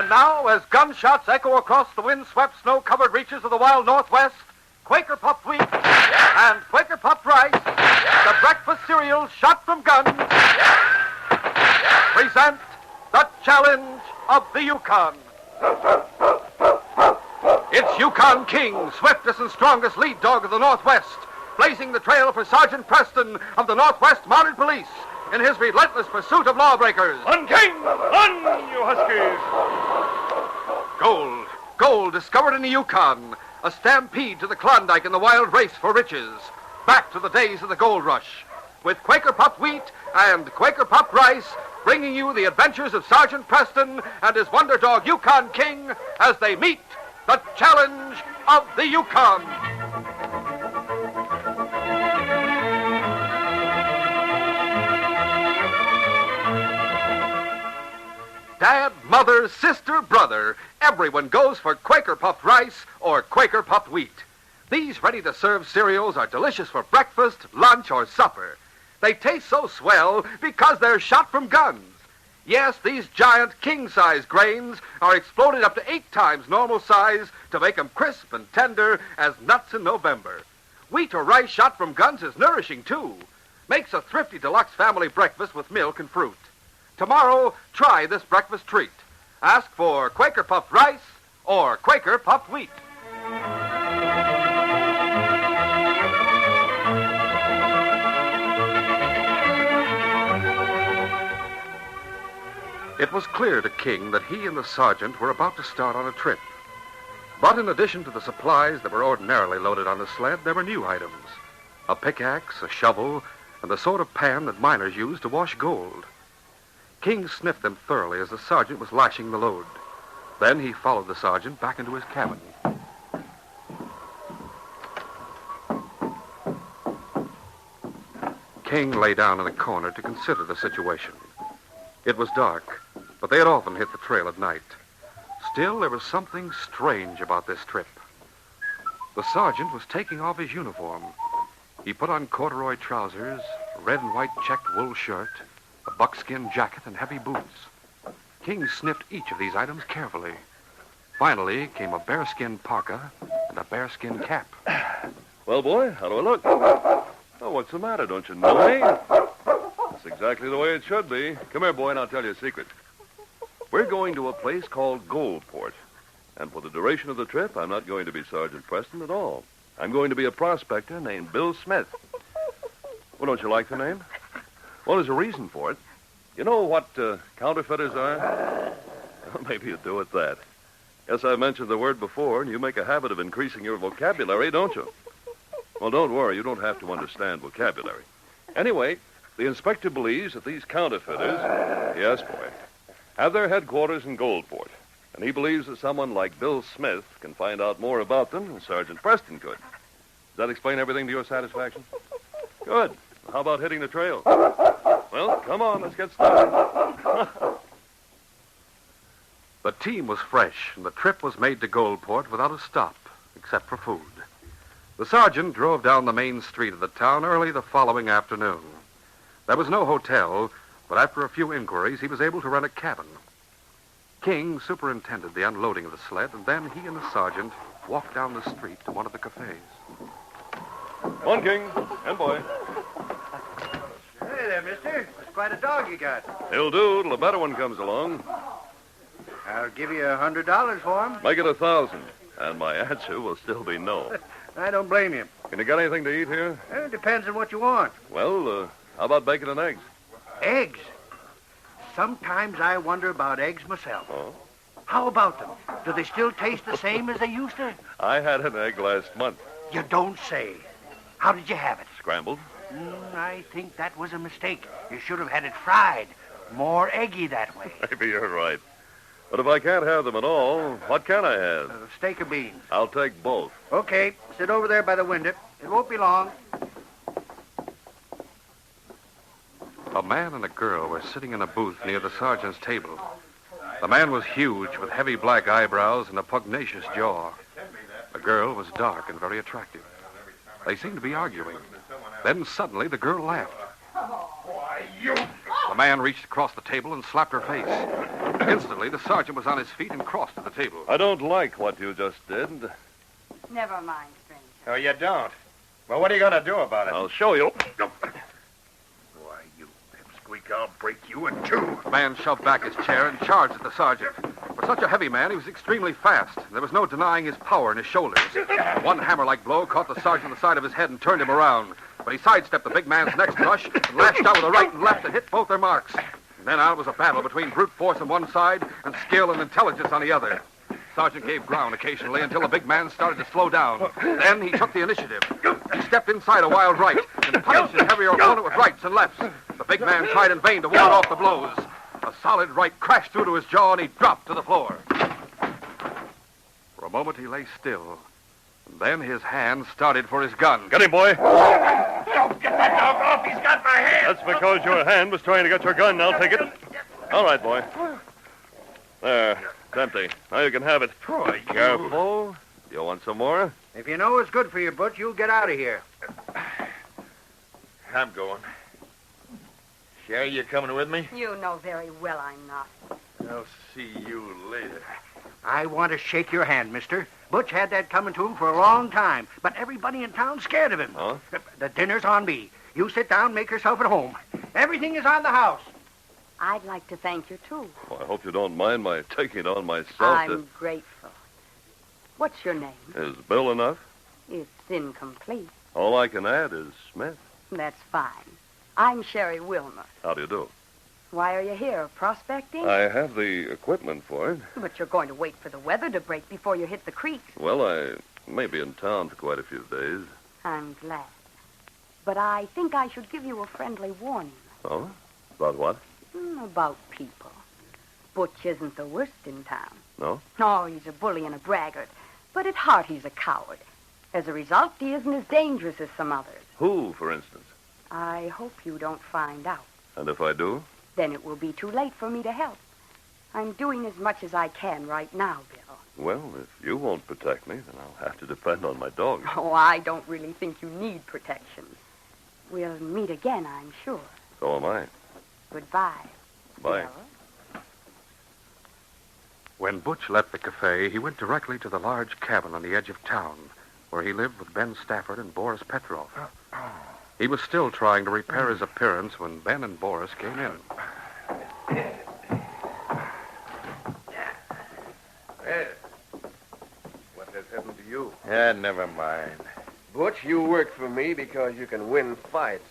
And now, as gunshots echo across the wind-swept, snow-covered reaches of the wild Northwest, Quaker Puffed Wheat and Quaker Puffed Rice, the breakfast cereal shot from guns, present the challenge of the Yukon. It's Yukon King, swiftest and strongest lead dog of the Northwest, blazing the trail for Sergeant Preston of the Northwest Mounted Police in his relentless pursuit of lawbreakers. On, King! On, you huskies! Gold discovered in the Yukon. A stampede to the Klondike in the wild race for riches. Back to the days of the gold rush. With Quaker Puffed Wheat and Quaker Puffed Rice, bringing you the adventures of Sergeant Preston and his wonder dog Yukon King as they meet the challenge of the Yukon. Dad, mother, sister, brother, everyone goes for Quaker Puffed Rice or Quaker Puffed Wheat. These ready-to-serve cereals are delicious for breakfast, lunch, or supper. They taste so swell because they're shot from guns. Yes, these giant king-size grains are exploded up to 8 times normal size to make them crisp and tender as nuts in November. Wheat or rice shot from guns is nourishing, too. Makes a thrifty deluxe family breakfast with milk and fruit. Tomorrow, try this breakfast treat. Ask for Quaker Puffed Rice or Quaker Puffed Wheat. It was clear to King that he and the sergeant were about to start on a trip. But in addition to the supplies that were ordinarily loaded on the sled, there were new items. A pickaxe, a shovel, and the sort of pan that miners use to wash gold. King sniffed them thoroughly as the sergeant was lashing the load. Then he followed the sergeant back into his cabin. King lay down in a corner to consider the situation. It was dark, but they had often hit the trail at night. Still, there was something strange about this trip. The sergeant was taking off his uniform. He put on corduroy trousers, a red and white checked wool shirt, a buckskin jacket, and heavy boots. King sniffed each of these items carefully. Finally came a bearskin parka and a bearskin cap. Well, boy, how do I look? Oh, what's the matter? Don't you know me? That's exactly the way it should be. Come here, boy, and I'll tell you a secret. We're going to a place called Goldport. And for the duration of the trip, I'm not going to be Sergeant Preston at all. I'm going to be a prospector named Bill Smith. Well, don't you like the name? Well, there's a reason for it. You know what counterfeiters are? Well, maybe you do at that. Yes, I mentioned the word before, and you make a habit of increasing your vocabulary, don't you? Well, don't worry. You don't have to understand vocabulary. Anyway, the inspector believes that these counterfeiters, yes, boy, have their headquarters in Goldport. And he believes that someone like Bill Smith can find out more about them than Sergeant Preston could. Does that explain everything to your satisfaction? Good. How about hitting the trail? Well, come on, let's get started. The team was fresh, and the trip was made to Goldport without a stop, except for food. The sergeant drove down the main street of the town early the following afternoon. There was no hotel, but after a few inquiries, he was able to rent a cabin. King superintended the unloading of the sled, and then he and the sergeant walked down the street to one of the cafes. Come on, King, and boy. Hey there, mister. That's quite a dog you got. He'll do till a better one comes along. I'll give you $100 for him. Make it 1,000, and my answer will still be no. I don't blame you. Can you get anything to eat here? It depends on what you want. Well, how about bacon and eggs? Eggs? Sometimes I wonder about eggs myself. Oh? How about them? Do they still taste the same as they used to? I had an egg last month. You don't say. How did you have it? Scrambled. I think that was a mistake. You should have had it fried. More eggy that way. Maybe you're right. But if I can't have them at all, what can I have? A steak of beans. I'll take both. Okay, sit over there by the window. It won't be long. A man and a girl were sitting in a booth near the sergeant's table. The man was huge, with heavy black eyebrows and a pugnacious jaw. The girl was dark and very attractive. They seemed to be arguing. Then suddenly the girl laughed. Why, you... The man reached across the table and slapped her face. Instantly, the sergeant was on his feet and crossed to the table. I don't like what you just did. Never mind, stranger. Oh, you don't? Well, what are you going to do about it? I'll show you. Why, you pipsqueak, I'll break you in two. The man shoved back his chair and charged at the sergeant. For such a heavy man, he was extremely fast. There was no denying his power in his shoulders. One hammer-like blow caught the sergeant on the side of his head and turned him around. But he sidestepped the big man's next rush and lashed out with a right and left that hit both their marks. And then on was a battle between brute force on one side and skill and intelligence on the other. Sergeant gave ground occasionally until the big man started to slow down. Then he took the initiative. He stepped inside a wild right and punished his heavier opponent with rights and lefts. The big man tried in vain to ward off the blows. A solid right crashed through to his jaw and he dropped to the floor. For a moment he lay still. And then his hand started for his gun. Get him, boy. Don't get that dog off. He's got my hand. That's because your hand was trying to get your gun. I'll take it. All right, boy. There. It's empty. Now you can have it. Troy, you... Careful. You want some more? If you know what's good for you, Butch, you'll get out of here. I'm going. Sherry, you coming with me? You know very well I'm not. I'll see you later. I want to shake your hand, mister. Butch had that coming to him for a long time, but everybody in town's scared of him. Huh? The dinner's on me. You sit down, make yourself at home. Everything is on the house. I'd like to thank you, too. Well, I hope you don't mind my taking it on myself. I'm grateful. What's your name? Is Bill enough? It's incomplete. All I can add is Smith. That's fine. I'm Sherry Wilmer. How do you do? Why are you here, prospecting? I have the equipment for it. But you're going to wait for the weather to break before you hit the creek. Well, I may be in town for quite a few days. I'm glad. But I think I should give you a friendly warning. Oh? About what? About people. Butch isn't the worst in town. No? No, he's a bully and a braggart. But at heart, he's a coward. As a result, he isn't as dangerous as some others. Who, for instance? I hope you don't find out. And if I do? Then it will be too late for me to help. I'm doing as much as I can right now, Bill. Well, if you won't protect me, then I'll have to depend on my dog. Oh, I don't really think you need protection. We'll meet again, I'm sure. So am I. Goodbye. Bye. Bill. When Butch left the cafe, he went directly to the large cabin on the edge of town, where he lived with Ben Stafford and Boris Petrov. He was still trying to repair his appearance when Ben and Boris came in. Well, what has happened to you? Never mind. Butch, you work for me because you can win fights.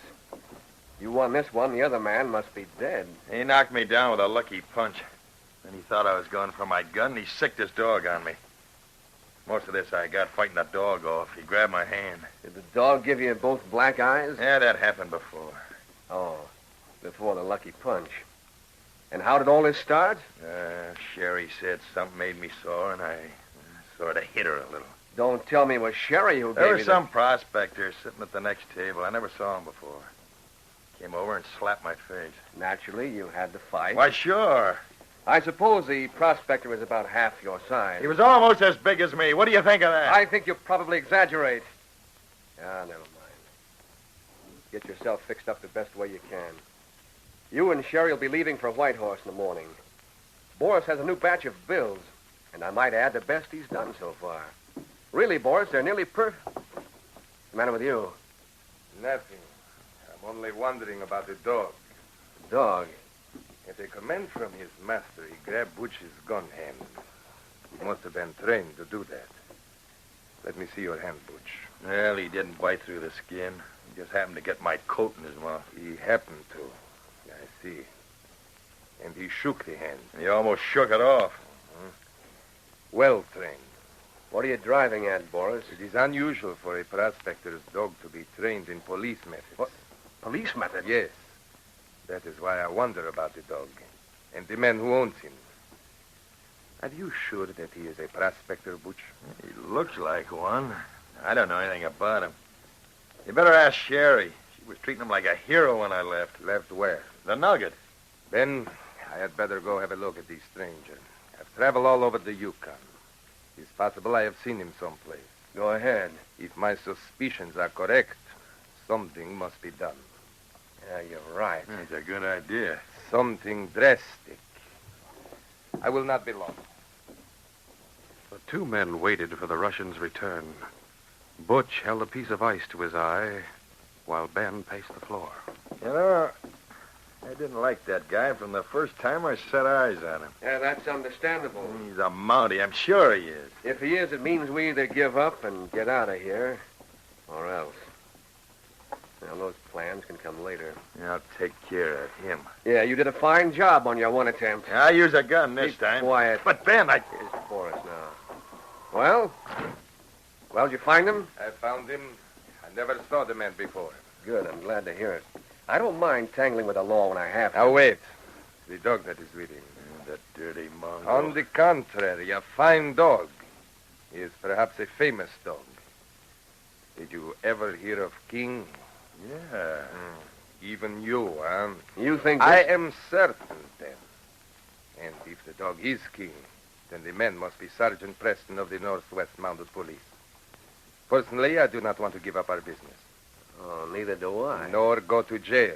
You won this one, the other man must be dead. He knocked me down with a lucky punch. Then he thought I was going for my gun, and he sicked his dog on me. Most of this I got fighting that dog off. He grabbed my hand. Did the dog give you both black eyes? Yeah, that happened before. Oh, before the lucky punch. And how did all this start? Sherry said something made me sore, and I sort of hit her a little. Don't tell me it was Sherry who There gave was you some prospector sitting at the next table. I never saw him before. Came over and slapped my face. Naturally, you had to fight. Why, sure. I suppose the prospector was about half your size. He was almost as big as me. What do you think of that? I think you probably exaggerate. Ah, never mind. Get yourself fixed up the best way you can. You and Sherry will be leaving for Whitehorse in the morning. Boris has a new batch of bills, and I might add the best he's done so far. Really, Boris, they're nearly perfect. What's the matter with you? Nothing. I'm only wondering about the dog. The dog? At a command from his master, he grabbed Butch's gun hand. He must have been trained to do that. Let me see your hand, Butch. Well, he didn't bite through the skin. He just happened to get my coat in his mouth. He happened to. I see. And he shook the hand. He almost shook it off. Well trained. What are you driving at, Boris? It is unusual for a prospector's dog to be trained in police methods. What? Police methods? Yes. That is why I wonder about the dog and the man who owns him. Are you sure that he is a prospector, Butch? He looks like one. I don't know anything about him. You better ask Sherry. She was treating him like a hero when I left. Left where? The Nugget. Ben, I had better go have a look at this stranger. I've traveled all over the Yukon. It's possible I have seen him someplace. Go ahead. If my suspicions are correct, something must be done. Yeah, you're right. That's a good idea. Something drastic. I will not be long. The two men waited for the Russian's return. Butch held a piece of ice to his eye while Ben paced the floor. You know, I didn't like that guy from the first time I set eyes on him. Yeah, that's understandable. He's a Mountie. I'm sure he is. If he is, it means we either give up and get out of here, or else. Now, those plans can come later. I'll take care of him. Yeah, you did a fine job on your one attempt. I'll use a gun this Keep time. quiet. But, Ben, Here's Boris now. Well, did you find him? I found him. I never saw the man before. Good, I'm glad to hear it. I don't mind tangling with the law when I have to. Now, wait. The dog that is with him. That dirty mongrel. On the contrary, a fine dog. He is perhaps a famous dog. Did you ever hear of King? Yeah. Even you, huh? You think I this... am certain, then. And if the dog is King, then the man must be Sergeant Preston of the Northwest Mounted Police. Personally, I do not want to give up our business. Oh, neither do I. Nor go to jail.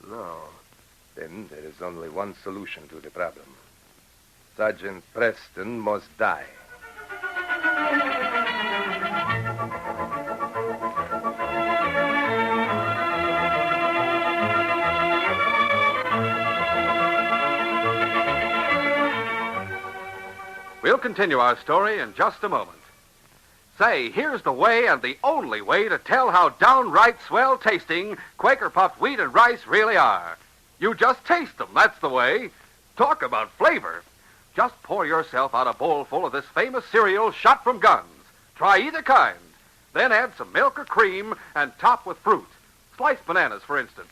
No. Then there is only one solution to the problem. Sergeant Preston must die. We'll continue our story in just a moment. Say, here's the way and the only way to tell how downright swell tasting Quaker puffed wheat and rice really are. You just taste them, that's the way. Talk about flavor. Just pour yourself out a bowl full of this famous cereal shot from guns. Try either kind. Then add some milk or cream and top with fruit. Sliced bananas, for instance.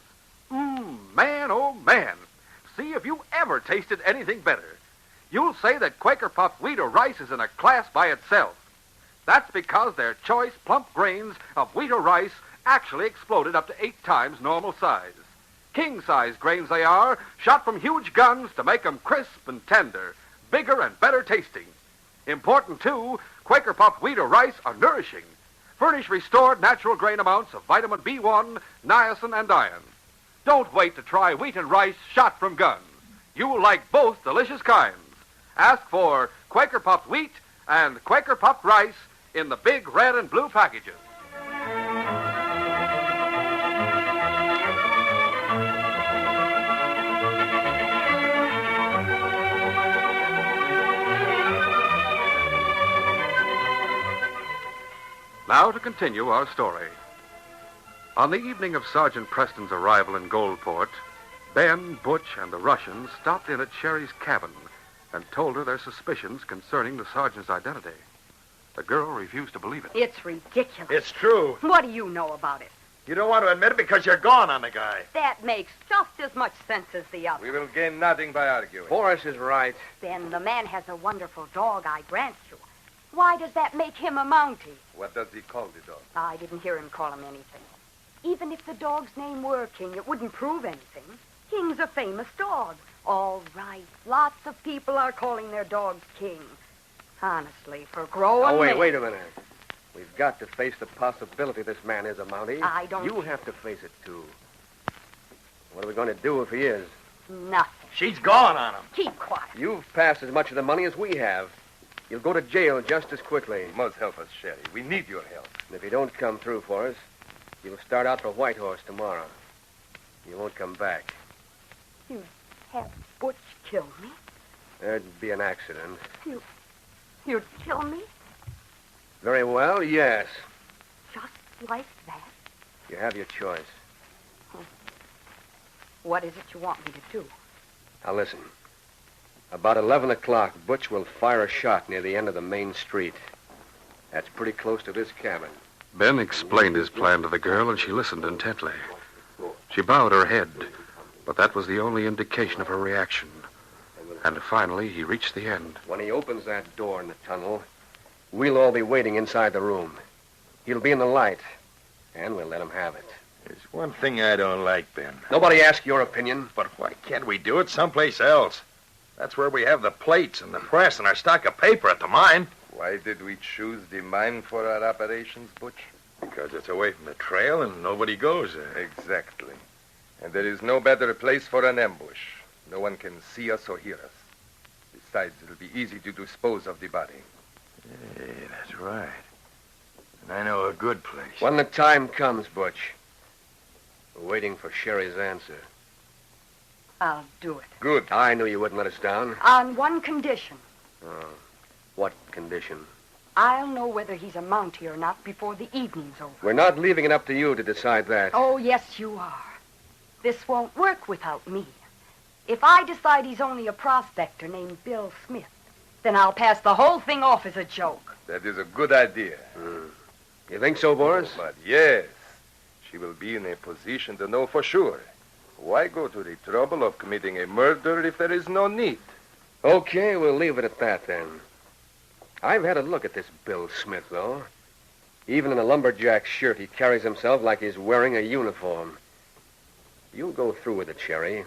Man, oh man. See if you ever tasted anything better. You'll say that Quaker puffed wheat or rice is in a class by itself. That's because their choice, plump grains of wheat or rice actually exploded up to 8 times normal size. King-size grains they are, shot from huge guns to make them crisp and tender, bigger and better tasting. Important, too, Quaker puffed wheat or rice are nourishing. Furnish restored natural grain amounts of vitamin B1, niacin, and iron. Don't wait to try wheat and rice shot from guns. You'll like both delicious kinds. Ask for Quaker puffed wheat and Quaker puffed rice in the big red and blue packages. Now to continue our story. On the evening of Sergeant Preston's arrival in Goldport, Ben, Butch, and the Russians stopped in at Sherry's cabin and told her their suspicions concerning the sergeant's identity. The girl refused to believe it. It's ridiculous. It's true. What do you know about it? You don't want to admit it because you're gone on the guy. That makes just as much sense as the other. We will gain nothing by arguing. Boris is right. Ben, the man has a wonderful dog, I grant you. Why does that make him a Mountie? What does he call the dog? I didn't hear him call him anything. Even if the dog's name were King, it wouldn't prove anything. King's a famous dog. All right, lots of people are calling their dogs King. Honestly, for growing men... Wait a minute. We've got to face the possibility this man is a Mountie. I don't... You have to face it, too. What are we going to do if he is? Nothing. She's gone on him. Keep quiet. You've passed as much of the money as we have. You'll go to jail just as quickly. You must help us, Sherry. We need your help. And if you don't come through for us, you'll start out for Whitehorse tomorrow. You won't come back. You'd have Butch kill me? There'd be an accident. You'd kill me? Very well, yes. Just like that? You have your choice. What is it you want me to do? Now, listen. About 11 o'clock, Butch will fire a shot near the end of the main street. That's pretty close to this cabin. Ben explained his plan to the girl, and she listened intently. She bowed her head, but that was the only indication of her reaction. And finally, he reached the end. When he opens that door in the tunnel, we'll all be waiting inside the room. He'll be in the light, and we'll let him have it. There's one thing I don't like, Ben. Nobody asked your opinion. But why can't we do it someplace else? That's where we have the plates and the press and our stock of paper at the mine. Why did we choose the mine for our operations, Butch? Because it's away from the trail and nobody goes there. Exactly. And there is no better place for an ambush. No one can see us or hear us. Besides, it'll be easy to dispose of the body. Hey, that's right. And I know a good place. When the time comes, Butch. We're waiting for Sherry's answer. I'll do it. Good. I knew you wouldn't let us down. On one condition. Oh. What condition? I'll know whether he's a Mountie or not before the evening's over. We're not leaving it up to you to decide that. Oh, yes, you are. This won't work without me. If I decide he's only a prospector named Bill Smith, then I'll pass the whole thing off as a joke. That is a good idea. You think so, Boris? But yes, she will be in a position to know for sure. Why go to the trouble of committing a murder if there is no need? Okay, we'll leave it at that, then. I've had a look at this Bill Smith, though. Even in a lumberjack shirt, he carries himself like he's wearing a uniform. You'll go through with it, Sherry.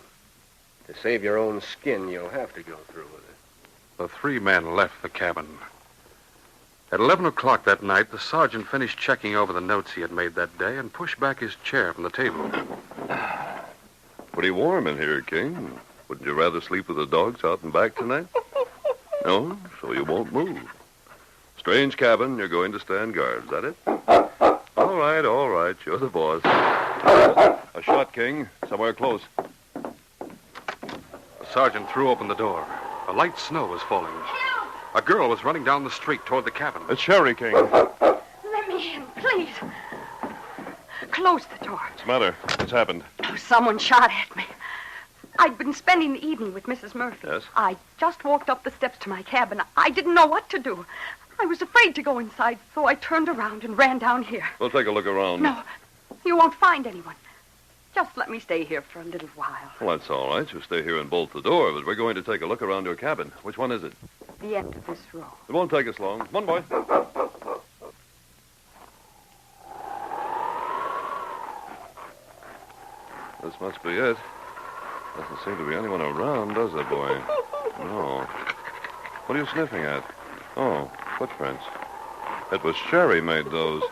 To save your own skin, you'll have to go through with it. The three men left the cabin. At 11 o'clock that night, the sergeant finished checking over the notes he had made that day and pushed back his chair from the table. Pretty warm in here, King. Wouldn't you rather sleep with the dogs out and back tonight? No? So you won't move. Strange cabin, you're going to stand guard. Is that it? All right. You're the boss. A shot, King. Somewhere close. The sergeant threw open the door. A light snow was falling. A girl was running down the street toward the cabin. It's Sherry, King. Let me in, please. Close the door. What's the matter? What's happened? Oh, someone shot at me. I'd been spending the evening with Mrs. Murphy. Yes? I just walked up the steps to my cabin. I didn't know what to do. I was afraid to go inside, so I turned around and ran down here. We'll take a look around. No, you won't find anyone. Just let me stay here for a little while. Well, that's all right. You stay here and bolt the door, but we're going to take a look around your cabin. Which one is it? The end of this row. It won't take us long. Come on, boy. This must be it. Doesn't seem to be anyone around, does there, boy? No. What are you sniffing at? Oh, footprints. It was Sherry made those.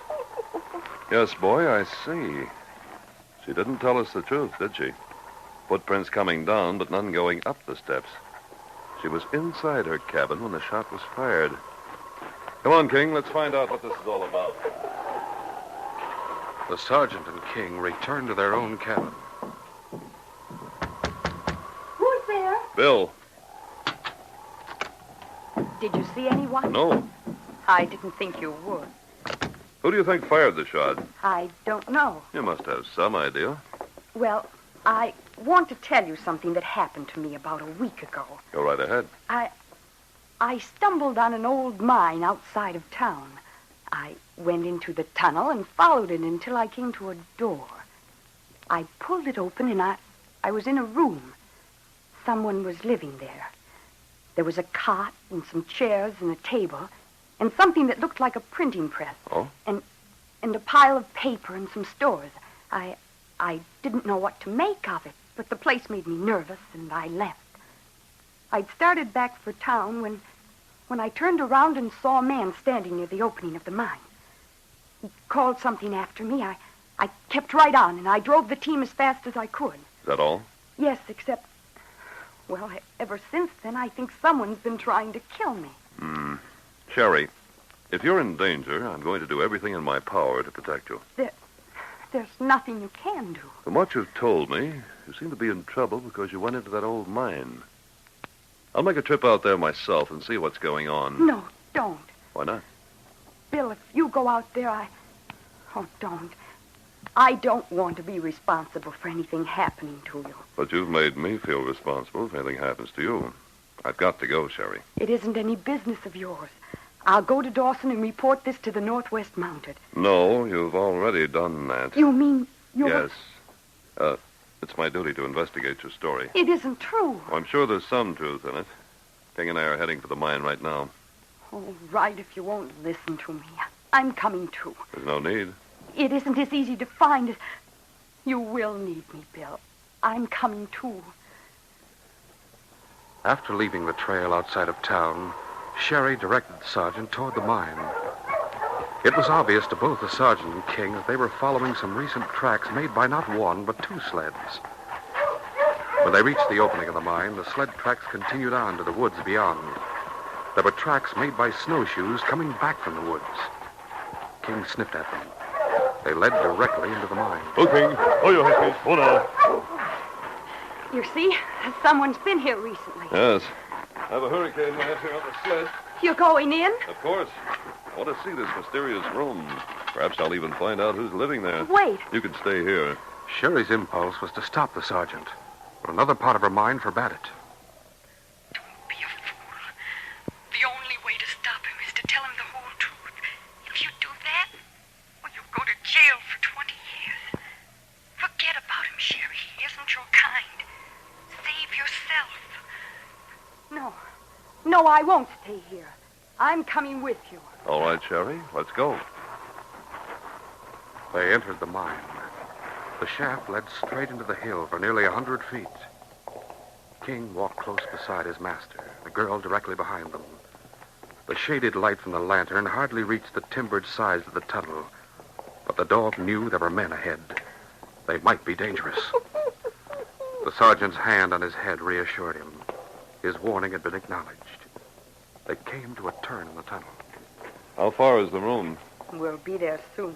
Yes, boy, I see. She didn't tell us the truth, did she? Footprints coming down, but none going up the steps. She was inside her cabin when the shot was fired. Come on, King, let's find out what this is all about. The sergeant and King returned to their own cabin. Who's there? Bill. Did you see anyone? No. I didn't think you would. Who do you think fired the shot? I don't know. You must have some idea. Well, I want to tell you something that happened to me about a week ago. Go right ahead. I stumbled on an old mine outside of town. I went into the tunnel and followed it until I came to a door. I pulled it open and I was in a room. Someone was living there. There was a cot and some chairs and a table and something that looked like a printing press. Oh? And a pile of paper and some stores. I didn't know what to make of it, but the place made me nervous and I left. I'd started back for town when I turned around and saw a man standing near the opening of the mine. He called something after me. I kept right on, and I drove the team as fast as I could. Is that all? Yes, except, well, ever since then, I think someone's been trying to kill me. Sherry, if you're in danger, I'm going to do everything in my power to protect you. There's nothing you can do. From what you've told me, you seem to be in trouble because you went into that old mine. I'll make a trip out there myself and see what's going on. No, don't. Why not? Bill, if you go out there, Oh, don't. I don't want to be responsible for anything happening to you. But you've made me feel responsible if anything happens to you. I've got to go, Sherry. It isn't any business of yours. I'll go to Dawson and report this to the Northwest Mounted. No, you've already done that. You mean you're... Yes. It's my duty to investigate your story. It isn't true. Well, I'm sure there's some truth in it. King and I are heading for the mine right now. Oh, right, if you won't listen to me. I'm coming too. There's no need. It isn't as easy to find as... You will need me, Bill. I'm coming too. After leaving the trail outside of town, Sherry directed the sergeant toward the mine. It was obvious to both the sergeant and King that they were following some recent tracks made by not one, but two sleds. When they reached the opening of the mine, the sled tracks continued on to the woods beyond. There were tracks made by snowshoes coming back from the woods. King sniffed at them. They led directly into the mine. Oh, King. Oh, you huskies. Oh, now. You see, someone's been here recently. Yes. I have a hurricane lantern here on the sled. You're going in? Of course. I want to see this mysterious room. Perhaps I'll even find out who's living there. Wait. You can stay here. Sherry's impulse was to stop the sergeant, but another part of her mind forbade it. Don't be a fool. The only way to stop him is to tell him the whole truth. If you do that, well, you'll go to jail for 20 years. Forget about him, Sherry. He isn't your kind. Save yourself. No, I won't stay here. I'm coming with you. All right, Sherry. Let's go. They entered the mine. The shaft led straight into the hill for nearly 100 feet. King walked close beside his master, the girl directly behind them. The shaded light from the lantern hardly reached the timbered sides of the tunnel, but the dog knew there were men ahead. They might be dangerous. The sergeant's hand on his head reassured him. His warning had been acknowledged. They came to a turn in the tunnel. How far is the room? We'll be there soon.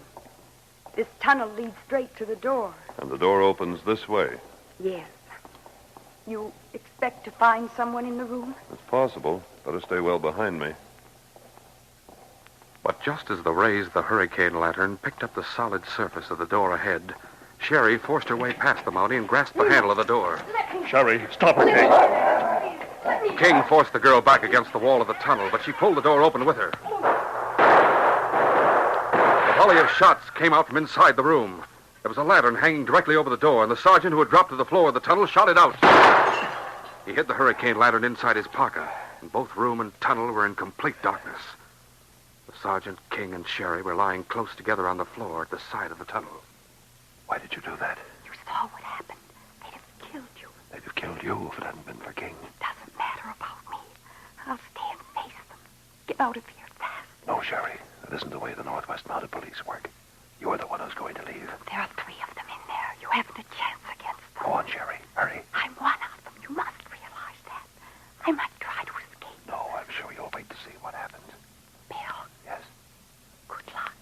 This tunnel leads straight to the door. And the door opens this way. Yes. You expect to find someone in the room? It's possible. Better stay well behind me. But just as the rays of the hurricane lantern picked up the solid surface of the door ahead, Sherry forced her way past the Mountie and grasped the handle of the door. Sherry, stop her, King. King forced the girl back against the wall of the tunnel, but she pulled the door open with her. A volley of shots came out from inside the room. There was a lantern hanging directly over the door, and the sergeant who had dropped to the floor of the tunnel shot it out. He hid the hurricane lantern inside his pocket, and both room and tunnel were in complete darkness. The sergeant, King, and Sherry were lying close together on the floor at the side of the tunnel. Why did you do that? You saw what happened. They'd have killed you. They'd have killed you if it hadn't been for King. It doesn't matter about me. I'll stay and face them. Get out of here fast. No, Sherry. That isn't the way the Northwest Mounted Police work. You're the one who's going to leave. There are 3 of them in there. You haven't a chance against them. Go on, Sherry. Hurry. I'm one of them. You must realize that. I might try to escape. No, I'm sure you'll wait to see what happens. Bill. Yes? Good luck.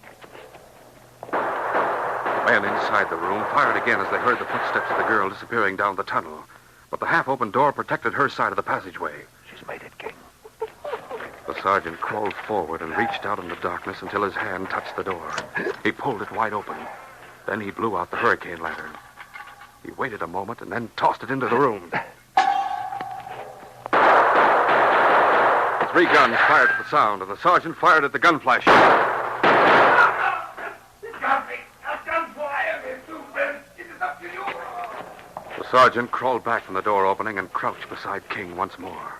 The men inside the room fired again as they heard the footsteps of the girl disappearing down the tunnel. But the half-open door protected her side of the passageway. She's made it, King. The sergeant crawled forward and reached out in the darkness until his hand touched the door. He pulled it wide open. Then he blew out the hurricane lantern. He waited a moment and then tossed it into the room. 3 guns fired at the sound, and the sergeant fired at the gun flash. The sergeant crawled back from the door opening and crouched beside King once more.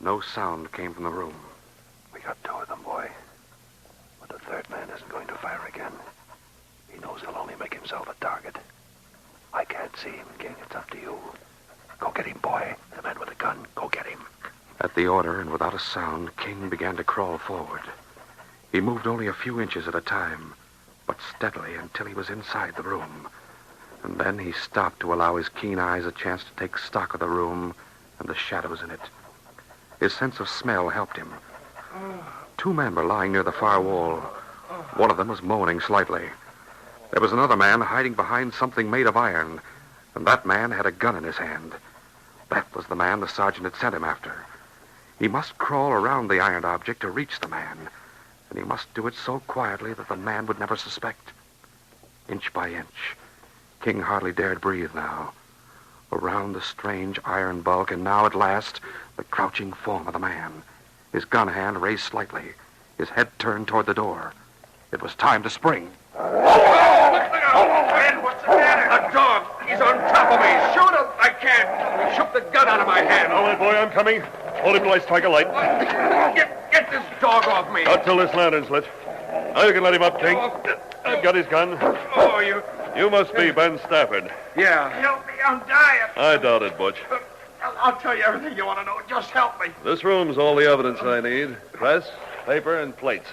No sound came from the room. We got 2 of them, boy. But the 3rd man isn't going to fire again. He knows he'll only make himself a target. I can't see him, King. It's up to you. Go get him, boy. The man with the gun. Go get him. At the order, and without a sound, King began to crawl forward. He moved only a few inches at a time, but steadily until he was inside the room. And then he stopped to allow his keen eyes a chance to take stock of the room and the shadows in it. His sense of smell helped him. 2 men were lying near the far wall. One of them was moaning slightly. There was another man hiding behind something made of iron, and that man had a gun in his hand. That was the man the sergeant had sent him after. He must crawl around the iron object to reach the man, and he must do it so quietly that the man would never suspect. Inch by inch, King hardly dared breathe now. Around the strange iron bulk, and now at last, the crouching form of the man. His gun hand raised slightly, his head turned toward the door. It was time to spring. What's the matter? A dog! He's on top of me! Shoot him! I can't! He shook the gun out of my hand. All right, boy, I'm coming. Hold him till I strike a light. Get this dog off me! Not till this lantern's lit. Now you can let him up, King. I've got his gun. Oh, you... You must be Ben Stafford. Yeah. Help me, I'm dying. I doubt it, Butch. I'll tell you everything you want to know. Just help me. This room's all the evidence I need. Press, paper, and plates.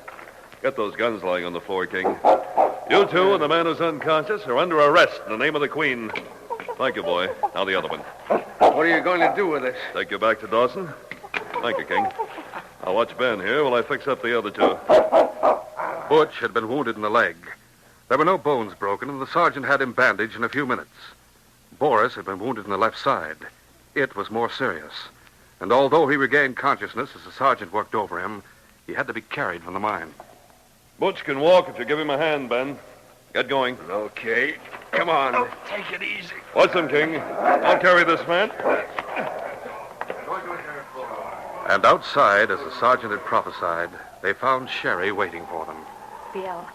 Get those guns lying on the floor, King. You 2 and the man who's unconscious are under arrest in the name of the Queen. Thank you, boy. Now the other one. What are you going to do with this? Take you back to Dawson. Thank you, King. I'll watch Ben here while I fix up the other two. Butch had been wounded in the leg. There were no bones broken, and the sergeant had him bandaged in a few minutes. Boris had been wounded in the left side. It was more serious. And although he regained consciousness as the sergeant worked over him, he had to be carried from the mine. Butch can walk if you give him a hand, Ben. Get going. Okay. Come on. Oh, take it easy. Watch them, King. I'll carry this man. And outside, as the sergeant had prophesied, they found Sherry waiting for them. Bill,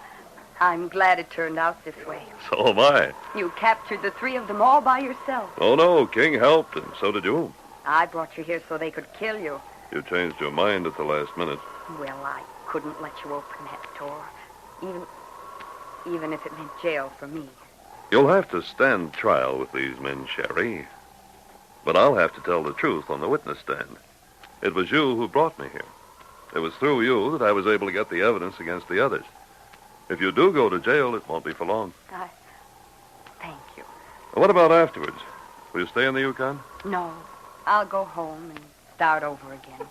I'm glad it turned out this way. So am I. You captured the three of them all by yourself. Oh, no. King helped, and so did you. I brought you here so they could kill you. You changed your mind at the last minute. Well, I couldn't let you open that door, even if it meant jail for me. You'll have to stand trial with these men, Sherry. But I'll have to tell the truth on the witness stand. It was you who brought me here. It was through you that I was able to get the evidence against the others. If you do go to jail, it won't be for long. Thank you. What about afterwards? Will you stay in the Yukon? No, I'll go home and start over again.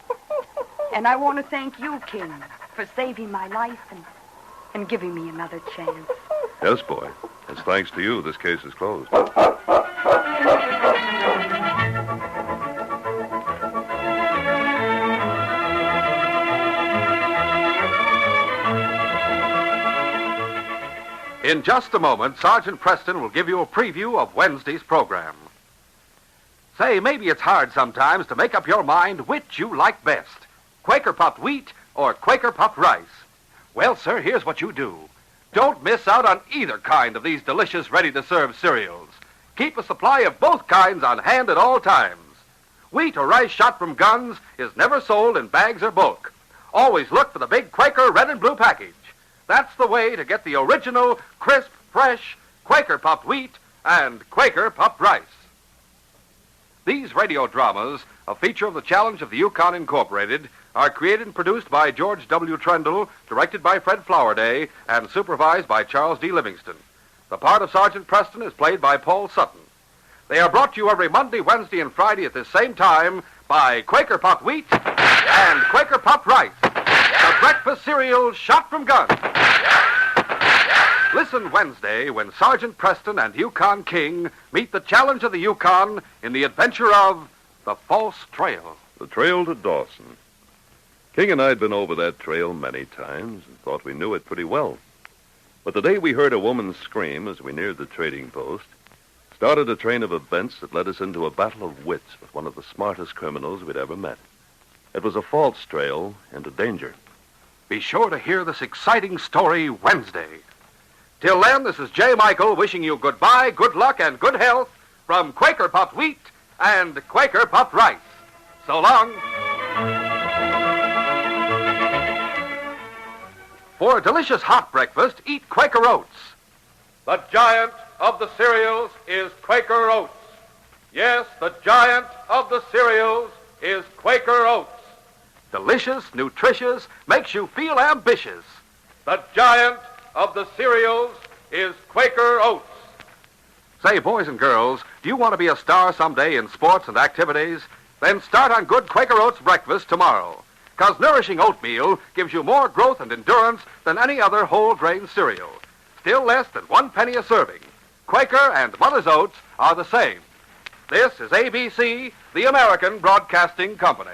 And I want to thank you, King, for saving my life and giving me another chance. Yes, boy. It's thanks to you this case is closed. In just a moment, Sergeant Preston will give you a preview of Wednesday's program. Say, maybe it's hard sometimes to make up your mind which you like best, Quaker puffed wheat or Quaker puffed rice. Well, sir, here's what you do. Don't miss out on either kind of these delicious, ready-to-serve cereals. Keep a supply of both kinds on hand at all times. Wheat or rice shot from guns is never sold in bags or bulk. Always look for the big Quaker red and blue package. That's the way to get the original, crisp, fresh Quaker puffed wheat and Quaker puffed rice. These radio dramas, a feature of the Challenge of the Yukon Incorporated, are created and produced by George W. Trendle, directed by Fred Flowerday, and supervised by Charles D. Livingston. The part of Sergeant Preston is played by Paul Sutton. They are brought to you every Monday, Wednesday, and Friday at this same time by Quaker puffed wheat and Quaker puffed rice, the breakfast cereal shot from guns. Listen Wednesday when Sergeant Preston and Yukon King meet the Challenge of the Yukon in the adventure of the False Trail. The trail to Dawson. King and I had been over that trail many times and thought we knew it pretty well. But the day we heard a woman scream as we neared the trading post started a train of events that led us into a battle of wits with one of the smartest criminals we'd ever met. It was a false trail into danger. Be sure to hear this exciting story Wednesday. Till then, this is J. Michael wishing you goodbye, good luck, and good health from Quaker puffed wheat and Quaker puffed rice. So long. For a delicious hot breakfast, eat Quaker Oats. The giant of the cereals is Quaker Oats. Yes, the giant of the cereals is Quaker Oats. Delicious, nutritious, makes you feel ambitious. The giant of the cereals is Quaker Oats. Say, boys and girls, do you want to be a star someday in sports and activities? Then start on good Quaker Oats breakfast tomorrow. Because nourishing oatmeal gives you more growth and endurance than any other whole grain cereal. Still less than 1 penny a serving. Quaker and Mother's Oats are the same. This is ABC, the American Broadcasting Company.